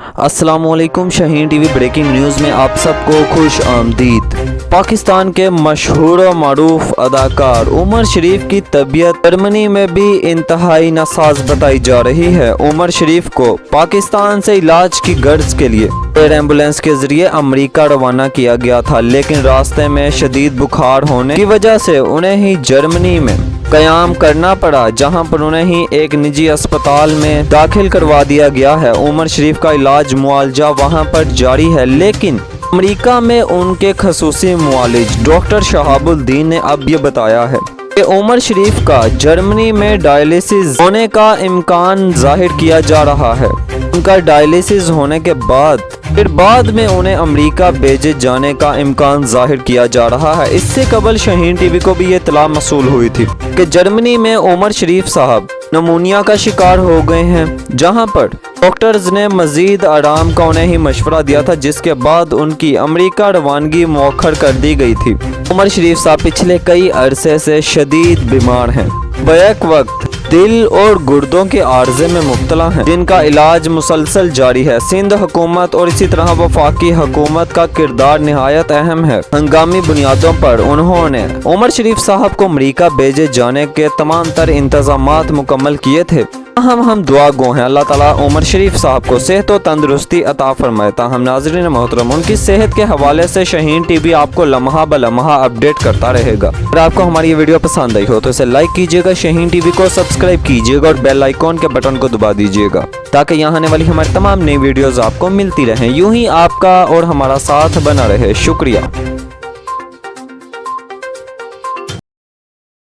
अस्सलाम वालेकुम। Shaheen TV breaking news में आप सबको खुश आमदीद। पाकिस्तान के मशहूर और मरूफ अदाकार उमर शरीफ की तबीयत जर्मनी में भी इंतहाई नासाज बताई जा रही है। उमर शरीफ को पाकिस्तान से इलाज की गर्ज के लिए एयर एम्बुलेंस के जरिए अमेरिका रवाना किया गया था, लेकिन रास्ते में शदीद बुखार होने की वजह से उन्हें ही जर्मनी में क़याम करना पड़ा, जहां पर उन्हें ही एक निजी अस्पताल में दाखिल करवा दिया गया है। उमर शरीफ का इलाज मुआलजा वहां पर जारी है, लेकिन अमेरिका में उनके खसूसी मुआलिज डॉक्टर शहाबुद्दीन ने अब ये बताया है कि उमर शरीफ का जर्मनी में डायलिसिस होने का इम्कान जाहिर किया जा रहा है। उनका डायलिसिस होने के बाद में उन्हें अमेरिका भेजे जाने का इम्कान जाहिर किया जा रहा है। इससे कबल शाहीन टीवी को भी ये इत्तला मसूल हुई थी कि जर्मनी में उमर शरीफ साहब नमूनिया का शिकार हो गए हैं, जहां पर डॉक्टर्स ने मजीद आराम का उन्हें ही मशवरा दिया था, जिसके बाद उनकी अमेरिका रवानगी मौखर कर दी गई थी। उमर शरीफ साहब पिछले कई अरसे से शदीद बीमार हैं, बैक वक्त दिल और गुर्दों के आर्जे में मुब्तला हैं, जिनका इलाज मुसलसल जारी है। सिंध हुकूमत और इसी तरह वफाकी हुकूमत का किरदार निहायत अहम है। हंगामी बुनियादों पर उन्होंने उमर शरीफ साहब को अमेरिका भेजे जाने के तमाम तर इंतजामात मुकम्मल किए थे। हम दुआ गो हैं अल्लाह ताला उमर शरीफ साहब को सेहत और तंदुरुस्ती अता फरमाए। हम नाज़रीन मोहतरम, उनकी सेहत के हवाले से शाहीन टीवी आपको लम्हा ब लम्हा अपडेट करता रहेगा। अगर आपको हमारी ये वीडियो पसंद आई हो तो इसे लाइक कीजिएगा, शाहीन टीवी को सब्सक्राइब कीजिएगा और बेल आइकॉन के बटन को दबा दीजिएगा, ताकि यहाँ आने वाली हमारी तमाम नई वीडियोज़ आपको मिलती रहें। यूं ही आपका और हमारा साथ बना रहे। शुक्रिया।